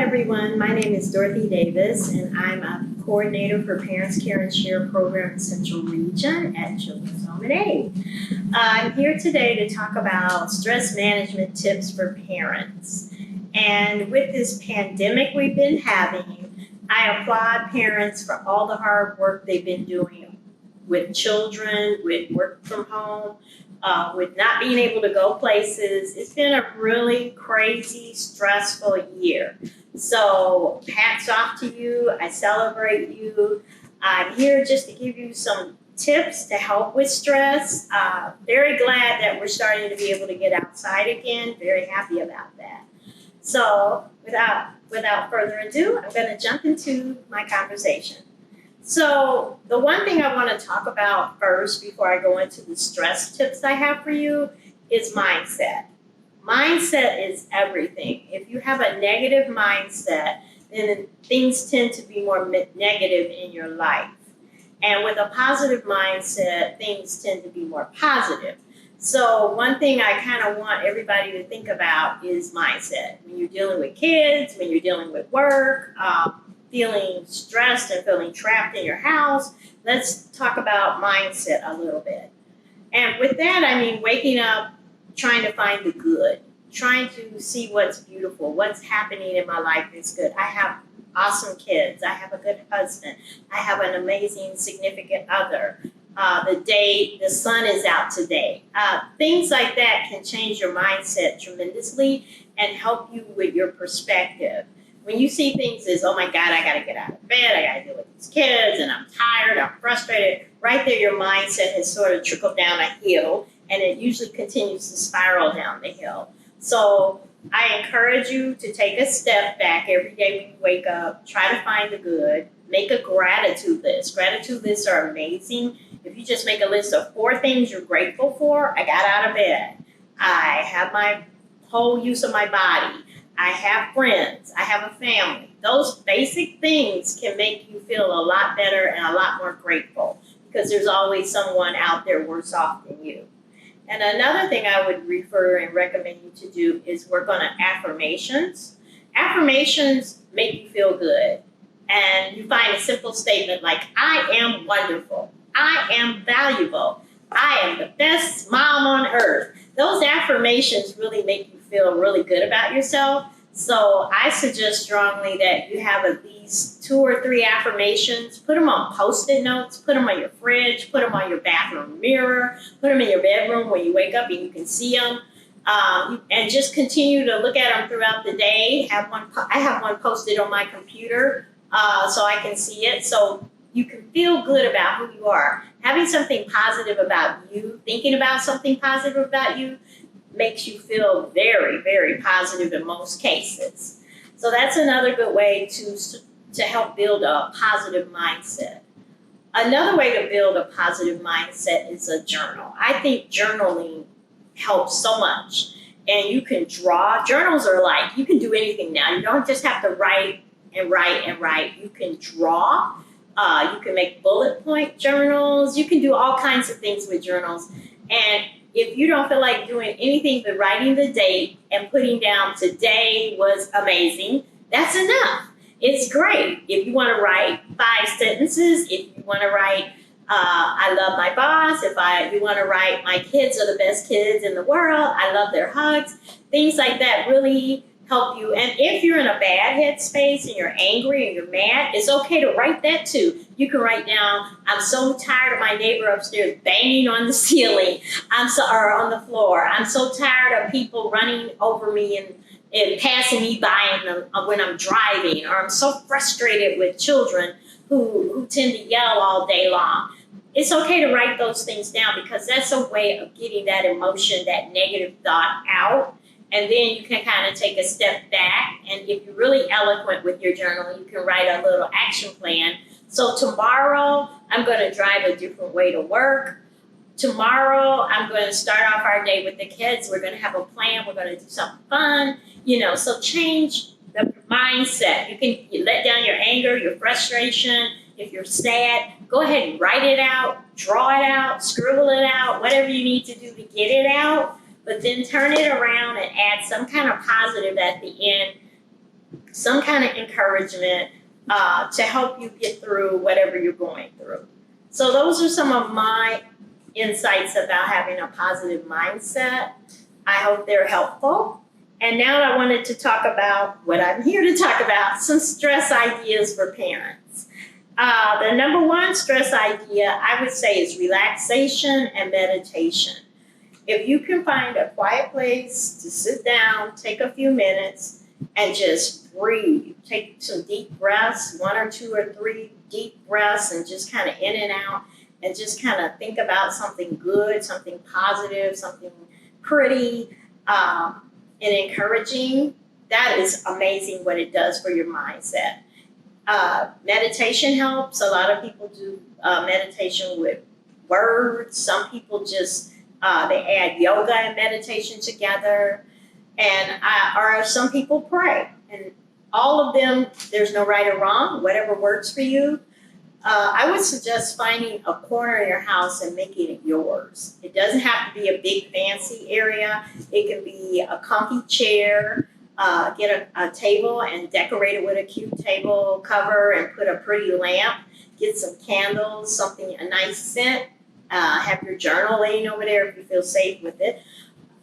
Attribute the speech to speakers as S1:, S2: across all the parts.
S1: everyone. My name is Dorothy Davis, and I'm a coordinator for Parents Care and Share program in Central Region at Children's Home and Aid. I'm here today to talk about stress management tips for parents. And with this pandemic we've been having, I applaud parents for all the hard work they've been doing with children, with work from home, with not being able to go places. It's been a really crazy, stressful year. So hats off to you. I celebrate you. I'm here just to give you some tips to help with stress. Very glad that we're starting to be able to get outside again. Very happy about that. So without further ado, I'm going to jump into my conversation. So the one thing I want to talk about first before I go into the stress tips I have for you is mindset. Mindset is everything. If you have a negative mindset, then things tend to be more negative in your life. And with a positive mindset, things tend to be more positive. So one thing I kind of want everybody to think about is mindset. When you're dealing with kids, when you're dealing with work, feeling stressed and feeling trapped in your house, let's talk about mindset a little bit. And with that, I mean waking up, trying to find the good, trying to see what's beautiful, what's happening in my life is good. I have awesome kids. I have a good husband. I have an amazing significant other. The sun is out today. Things like that can change your mindset tremendously and help you with your perspective. When you see things as, oh my God, I got to get out of bed, I got to deal with these kids, and I'm tired, I'm frustrated, right there your mindset has sort of trickled down a hill, and it usually continues to spiral down the hill. So I encourage you to take a step back every day when you wake up, try to find the good, make a gratitude list. Gratitude lists are amazing. If you just make a list of 4 things you're grateful for, I got out of bed, I have my whole use of my body, I have friends, I have a family. Those basic things can make you feel a lot better and a lot more grateful because there's always someone out there worse off than you. And another thing I would refer and recommend you to do is work on affirmations. Affirmations make you feel good. And you find a simple statement like, I am wonderful. I am valuable. I am the best mom on earth. Those affirmations really make you feel really good about yourself. So I suggest strongly that you have at least 2 or 3 affirmations. Put them on Post-it notes. Put them on your fridge. Put them on your bathroom mirror. Put them in your bedroom when you wake up and you can see them. And just continue to look at them throughout the day. I have one posted on my computer so I can see it. So you can feel good about who you are. Having something positive about you, thinking about something positive about you, makes you feel very, very positive in most cases. So that's another good way to help build a positive mindset. Another way to build a positive mindset is a journal. I think journaling helps so much. And you can draw. Journals are like, you can do anything now. You don't just have to write and write and write. You can draw. You can make bullet point journals. You can do all kinds of things with journals. And if you don't feel like doing anything but writing the date and putting down today was amazing, that's enough. It's great. If you want to write 5 sentences, if you want to write, I love my boss, if you want to write, my kids are the best kids in the world, I love their hugs, things like that really help you. And if you're in a bad headspace and you're angry and you're mad, it's okay to write that too. You can write down, I'm so tired of my neighbor upstairs banging on the ceiling, or on the floor. I'm so tired of people running over me and passing me by when I'm driving, or I'm so frustrated with children who tend to yell all day long. It's okay to write those things down because that's a way of getting that emotion, that negative thought out. And then you can kind of take a step back. And if you're really eloquent with your journal, you can write a little action plan. So tomorrow, I'm going to drive a different way to work. Tomorrow, I'm going to start off our day with the kids. We're going to have a plan. We're going to do something fun. So change the mindset. You can let down your anger, your frustration. If you're sad, go ahead and write it out, draw it out, scribble it out, whatever you need to do to get it out. But then turn it around and add some kind of positive at the end some kind of encouragement to help you get through whatever you're going through. So those are some of my insights about having a positive mindset. I hope they're helpful. And now I wanted to talk about what I'm here to talk about, some stress ideas for parents. The number one stress idea I would say is relaxation and meditation. If you can find a quiet place to sit down, take a few minutes, and just breathe. Take some deep breaths, 1 or 2 or 3 deep breaths, and just kind of in and out, and just kind of think about something good, something positive, something pretty, and encouraging. That is amazing what it does for your mindset. Meditation helps. A lot of people do meditation with words. Some people just they add yoga and meditation together, and or some people pray. And all of them, there's no right or wrong. Whatever works for you. I would suggest finding a corner in your house and making it yours. It doesn't have to be a big fancy area. It can be a comfy chair. Get a table and decorate it with a cute table cover and put a pretty lamp. Get some candles, a nice scent. Have your journal laying over there if you feel safe with it.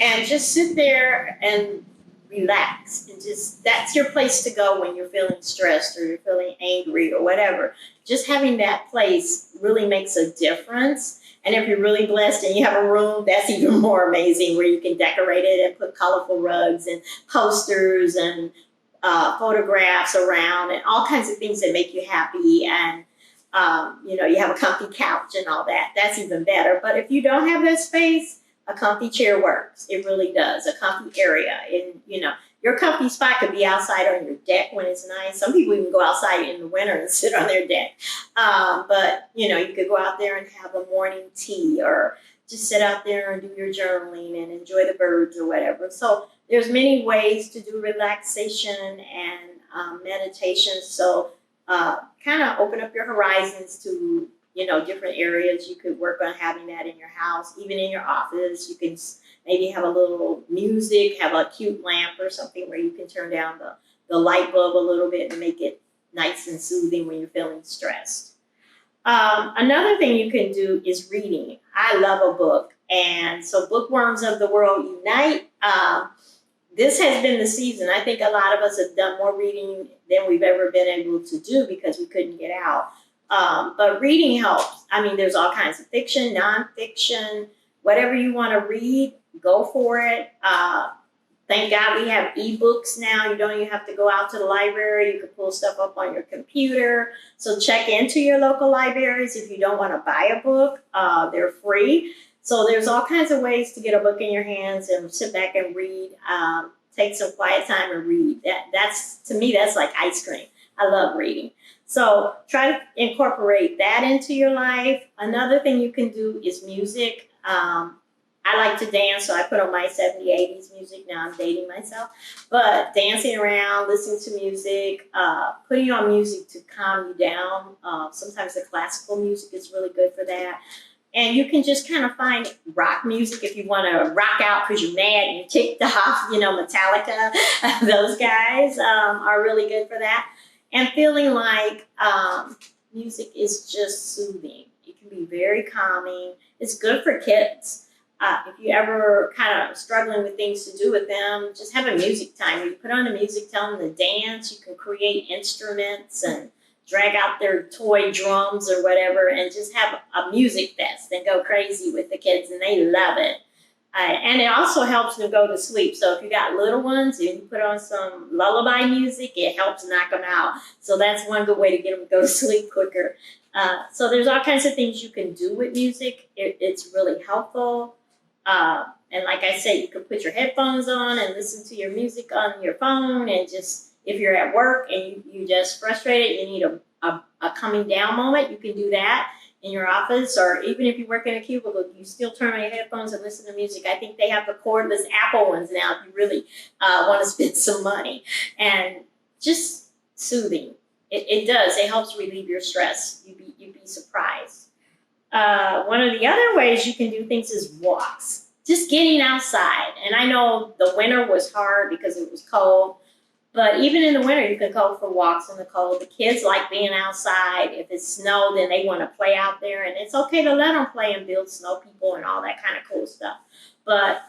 S1: And just sit there and relax. And that's your place to go when you're feeling stressed or you're feeling angry or whatever. Just having that place really makes a difference. And if you're really blessed and you have a room, that's even more amazing, where you can decorate it and put colorful rugs and posters and photographs around and all kinds of things that make you happy. And, you have a comfy couch and all that. That's even better. But if you don't have that space, a comfy chair works. It really does. A comfy area. And, your comfy spot could be outside on your deck when it's nice. Some people even go outside in the winter and sit on their deck. But, you could go out there and have a morning tea or just sit out there and do your journaling and enjoy the birds or whatever. So there's many ways to do relaxation and meditation. So kind of open up your horizons to, different areas. You could work on having that in your house, even in your office. You can maybe have a little music, have a cute lamp or something where you can turn down the light bulb a little bit and make it nice and soothing when you're feeling stressed. Another thing you can do is reading. I love a book. And so bookworms of the world unite. This has been the season. I think a lot of us have done more reading than we've ever been able to do because we couldn't get out. But reading helps. I mean, there's all kinds of fiction, nonfiction, whatever you want to read, go for it. Thank God we have ebooks now. You don't even have to go out to the library. You can pull stuff up on your computer. So check into your local libraries if you don't want to buy a book. They're free. So there's all kinds of ways to get a book in your hands and sit back and read. Take some quiet time and read. To me, that's like ice cream. I love reading. So try to incorporate that into your life. Another thing you can do is music. I like to dance, so I put on my 70s, 80s music. Now I'm dating myself. But dancing around, listening to music, putting on music to calm you down. Sometimes the classical music is really good for that. And you can just kind of find rock music if you want to rock out because you're mad and you're ticked off. Metallica, those guys are really good for that. And feeling like music is just soothing. It can be very calming. It's good for kids. If you ever kind of struggling with things to do with them, just have a music time. You put on the music, tell them to dance. You can create instruments and drag out their toy drums or whatever and just have a music fest and go crazy with the kids, and they love it. And it also helps them go to sleep. So if you got little ones and you put on some lullaby music, it helps knock them out. So that's one good way to get them to go to sleep quicker. So there's all kinds of things you can do with music. It's really helpful. And like I said, you can put your headphones on and listen to your music on your phone. And just, if you're at work and you just frustrated, you need a coming down moment, you can do that in your office. Or even if you work in a cubicle, you still turn on your headphones and listen to music. I think they have the cordless Apple ones now if you really want to spend some money. And just soothing. It does. It helps relieve your stress. You'd be surprised. One of the other ways you can do things is walks. Just getting outside. And I know the winter was hard because it was cold, But even in the winter, you can go for walks in the cold. The kids like being outside. If it's snow, then they want to play out there. And it's okay to let them play and build snow people and all that kind of cool stuff. But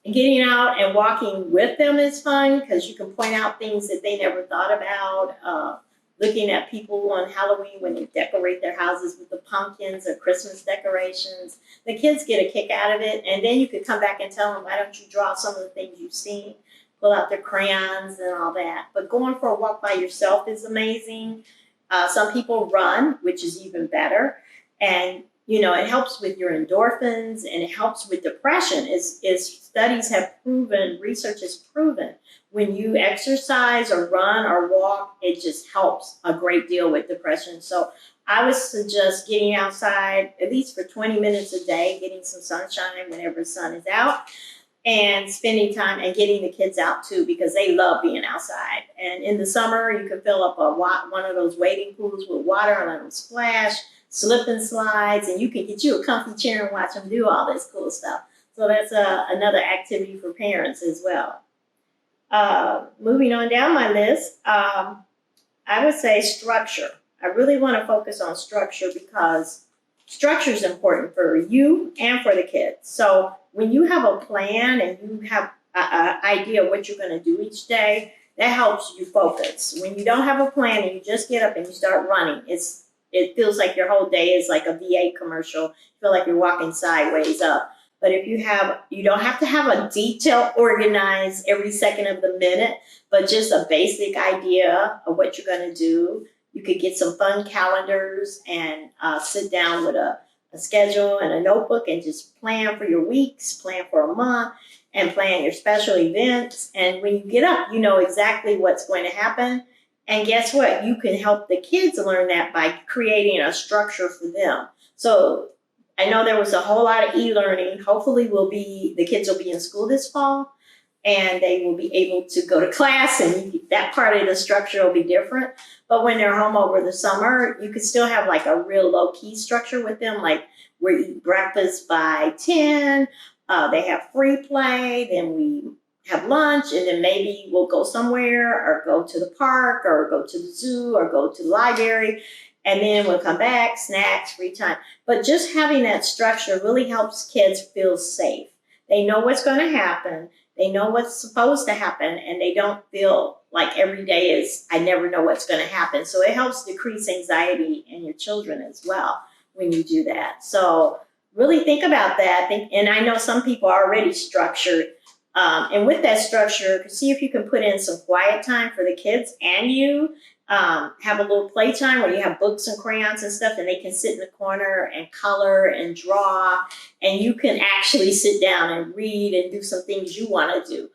S1: getting out and walking with them is fun because you can point out things that they never thought about. Looking at people on Halloween when they decorate their houses with the pumpkins or Christmas decorations. The kids get a kick out of it. And then you could come back and tell them, why don't you draw some of the things you've seen? Pull out their crayons and all that. But going for a walk by yourself is amazing. Some people run, which is even better. And, it helps with your endorphins and it helps with depression. Studies have proven, research has proven, when you exercise or run or walk, it just helps a great deal with depression. So I would suggest getting outside at least for 20 minutes a day, getting some sunshine whenever the sun is out, and spending time and getting the kids out too, because they love being outside. And in the summer, you can fill up one of those wading pools with water and let them splash, slip and slides, and you can get you a comfy chair and watch them do all this cool stuff. So that's another activity for parents as well. Moving on down my list, I would say structure. I really want to focus on structure because structure is important for you and for the kids. So when you have a plan and you have an idea of what you're going to do each day, that helps you focus. When you don't have a plan and you just get up and you start running, it feels like your whole day is like a V8 commercial. You feel like you're walking sideways up. But if you don't have to have a detail organized every second of the minute, but just a basic idea of what you're going to do. You could get some fun calendars and sit down with a schedule and a notebook and just plan for your weeks, plan for a month, and plan your special events. And when you get up, you know exactly what's going to happen. And guess what? You can help the kids learn that by creating a structure for them. So I know there was a whole lot of e-learning. Hopefully the kids will be in school this fall and they will be able to go to class, and that part of the structure will be different. But when they're home over the summer, you could still have like a real low-key structure with them, like we eat breakfast by 10, they have free play, then we have lunch, and then maybe we'll go somewhere or go to the park or go to the zoo or go to the library. And then we'll come back, snacks, free time. But just having that structure really helps kids feel safe. They know what's going to happen. They know what's supposed to happen. And they don't feel like every day is, I never know what's going to happen. So it helps decrease anxiety in your children as well when you do that. So really think about that. And I know some people are already structured. And with that structure, see if you can put in some quiet time for the kids and you. Have a little playtime where you have books and crayons and stuff, and they can sit in the corner and color and draw, and you can actually sit down and read and do some things you want to do.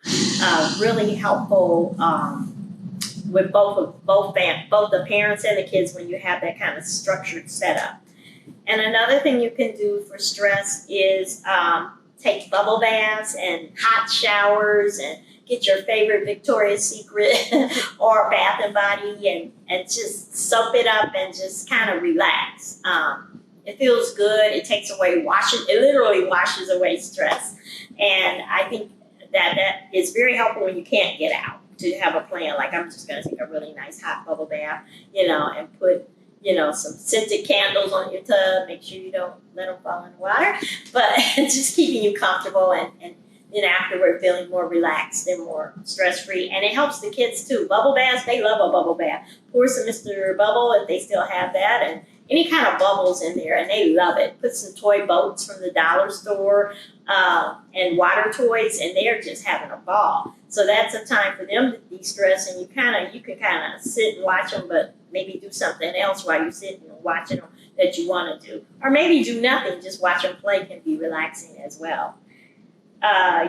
S1: Really helpful with both the parents and the kids when you have that kind of structured setup. And another thing you can do for stress is take bubble baths and hot showers and get your favorite Victoria's Secret or Bath and Body and just soak it up and just kind of relax. It feels good. It takes away, it literally washes away stress. And I think that is very helpful when you can't get out, to have a plan. Like, I'm just going to take a really nice hot bubble bath, and put, some scented candles on your tub. Make sure you don't let them fall in the water, but just keeping you comfortable and afterward feeling more relaxed and more stress-free. And it helps the kids too. Bubble baths, they love a bubble bath. Pour some Mr. Bubble if they still have that, and any kind of bubbles in there, and they love it. Put some toy boats from the dollar store and water toys, and they're just having a ball. So that's a time for them to de-stress, and you can kind of sit and watch them, but maybe do something else while you're sitting and watching them that you want to do. Or maybe do nothing, just watch them play can be relaxing as well.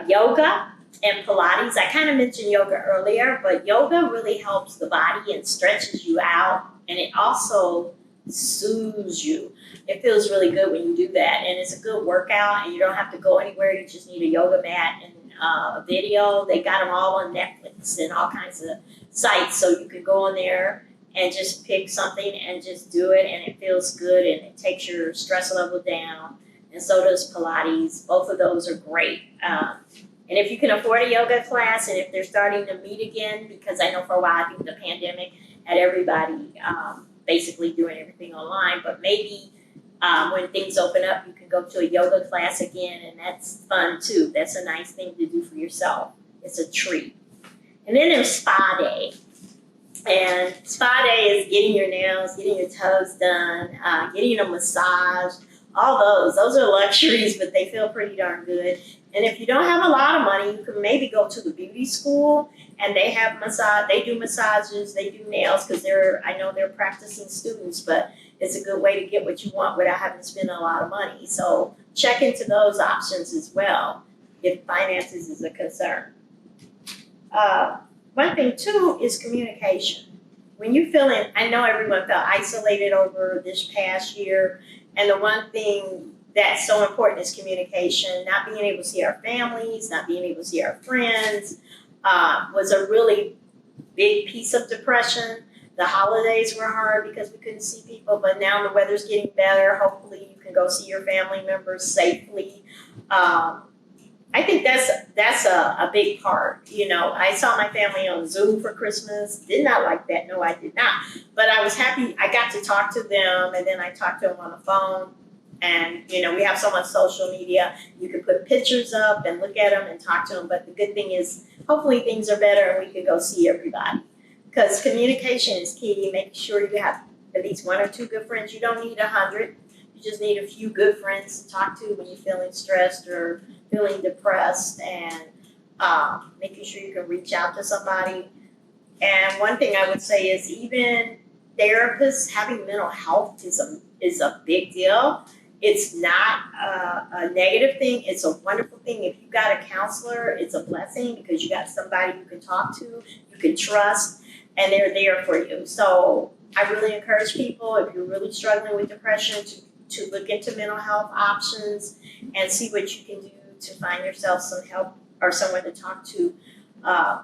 S1: Yoga and Pilates. I kind of mentioned yoga earlier, but yoga really helps the body and stretches you out, and it also soothes you. It feels really good when you do that, and it's a good workout, and you don't have to go anywhere. You just need a yoga mat and a video. They got them all on Netflix and all kinds of sites, so you can go on there and just pick something and just do it, and it feels good, and it takes your stress level down. And so does Pilates. Both of those are great. And if you can afford a yoga class, and if they're starting to meet again, because I know for a while, I think the pandemic had everybody basically doing everything online, but maybe when things open up, you can go to a yoga class again, and that's fun too. That's a nice thing to do for yourself. It's a treat. And then there's spa day. And spa day is getting your nails, getting your toes done, getting a massage, all those. Those are luxuries, but they feel pretty darn good. And if you don't have a lot of money, you can maybe go to the beauty school, and they have they do massages, they do nails, because I know they're practicing students, but it's a good way to get what you want without having to spend a lot of money. So check into those options as well if finances is a concern. One thing too is communication. When you're feeling, I know everyone felt isolated over this past year, and the one thing that's so important is communication. Not being able to see our families, not being able to see our friends, was a really big piece of depression. The holidays were hard because we couldn't see people, but now the weather's getting better. Hopefully you can go see your family members safely. I think that's a big part. You know, I saw my family on Zoom for Christmas. Did not like that. No, I did not. But I was happy. I got to talk to them, and then I talked to them on the phone. And, you know, we have so much social media. You can put pictures up and look at them and talk to them. But the good thing is, hopefully things are better and we can go see everybody. Because communication is key. Make sure you have at least one or two good friends. You don't need 100. You just need a few good friends to talk to when you're feeling stressed or feeling depressed, and making sure you can reach out to somebody. And one thing I would say is even therapists having mental health is a big deal. It's not a negative thing. It's a wonderful thing. If you got a counselor, it's a blessing because you got somebody you can talk to, you can trust, and they're there for you. So I really encourage people, if you're really struggling with depression, to look into mental health options and see what you can do to find yourself some help or someone to talk to.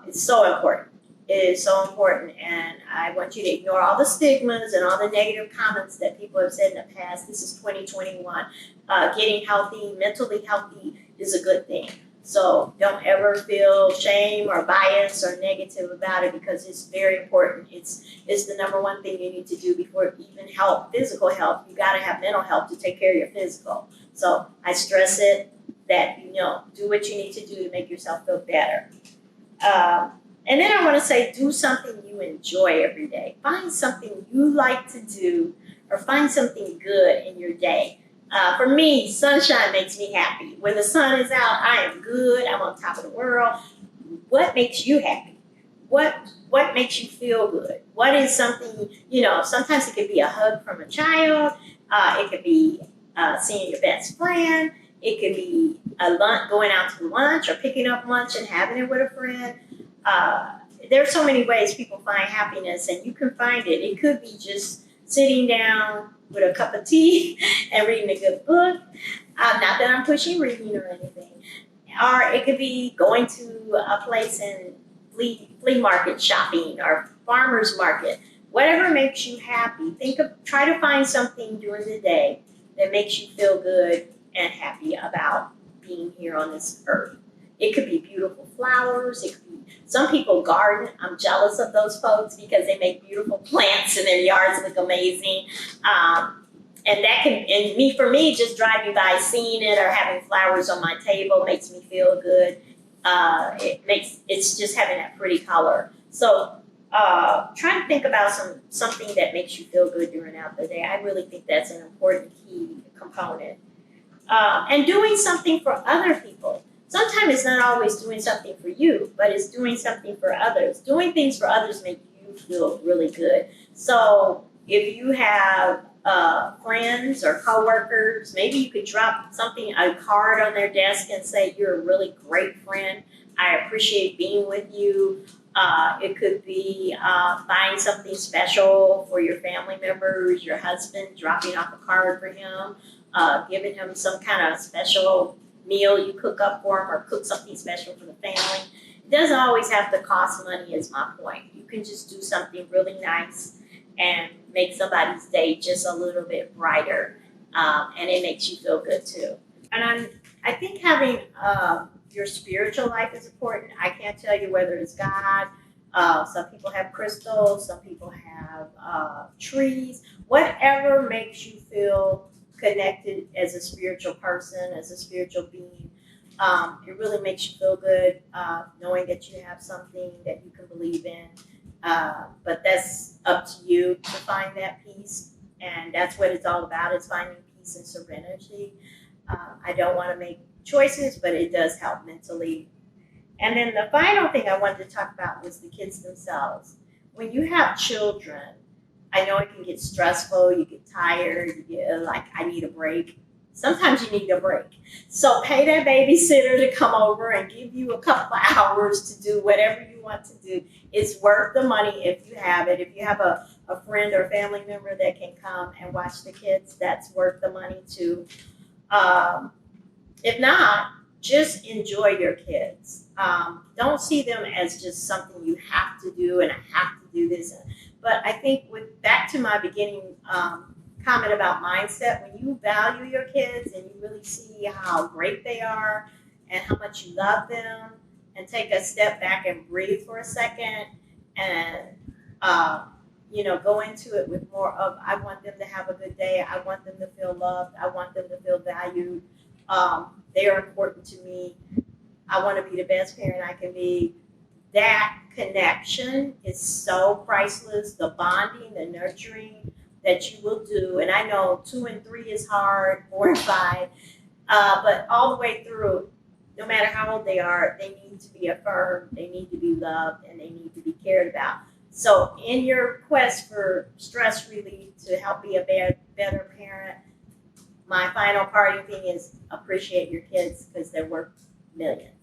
S1: It's so important. It is so important, and I want you to ignore all the stigmas and all the negative comments that people have said in the past. This is 2021. Getting healthy, mentally healthy is a good thing. So don't ever feel shame or bias or negative about it, because it's very important. It's the number one thing you need to do before even physical health. You got to have mental health to take care of your physical. So I stress it that, you know, do what you need to do to make yourself feel better. And then I want to say, do something you enjoy every day. Find something you like to do, or find something good in your day. For me, sunshine makes me happy. When the sun is out, I am good. I'm on top of the world. What makes you happy? What makes you feel good? What is something, you know, sometimes it could be a hug from a child. It could be seeing your best friend. It could be going out to lunch or picking up lunch and having it with a friend. There's so many ways people find happiness, and you can find it. It could be just sitting down with a cup of tea and reading a good book. Not that I'm pushing reading or anything. Or it could be going to a place and flea market shopping or farmer's market. Whatever makes you happy. Try to find something during the day that makes you feel good and happy about being here on this earth. It could be beautiful flowers. It could be, some people garden. I'm jealous of those folks because they make beautiful plants and their yards look amazing. And for me, just driving by, seeing it or having flowers on my table makes me feel good. It's just having that pretty color. So try to think about something that makes you feel good during the day. I really think that's an important key component. And doing something for other people. Sometimes it's not always doing something for you, but it's doing something for others. Doing things for others make you feel really good. So if you have friends or coworkers, maybe you could drop a card on their desk and say, "You're a really great friend. I appreciate being with you." It could be buying something special for your family members, your husband, dropping off a card for him, giving him some kind of special meal you cook up for him, or cook something special for the family. It doesn't always have to cost money, is my point. You can just do something really nice and make somebody's day just a little bit brighter, and it makes you feel good too. And I think having your spiritual life is important. I can't tell you whether it's God. Some people have crystals. Some people have trees. Whatever makes you feel connected as a spiritual person, as a spiritual being. It really makes you feel good knowing that you have something that you can believe in. But that's up to you to find that peace. And that's what it's all about, is finding peace and serenity. I don't want to make choices, but it does help mentally. And then the final thing I wanted to talk about was the kids themselves. When you have children, I know it can get stressful, you get tired, you get like, I need a break. Sometimes you need a break. So pay that babysitter to come over and give you a couple of hours to do whatever you want to do. It's worth the money if you have it. If you have a friend or family member that can come and watch the kids, that's worth the money too. If not, just enjoy your kids. Don't see them as just something you have to do and I have to do this. But I think back to my beginning comment about mindset, when you value your kids and you really see how great they are and how much you love them, and take a step back and breathe for a second and go into it with more of, I want them to have a good day. I want them to feel loved. I want them to feel valued. They are important to me. I want to be the best parent I can be. That connection is so priceless. The bonding, the nurturing that you will do. And I know 2 and 3 is hard, 4 and 5, but all the way through, no matter how old they are, they need to be affirmed, they need to be loved, and they need to be cared about. So in your quest for stress relief to help be a better parent, my final parting thing is appreciate your kids because they're worth millions.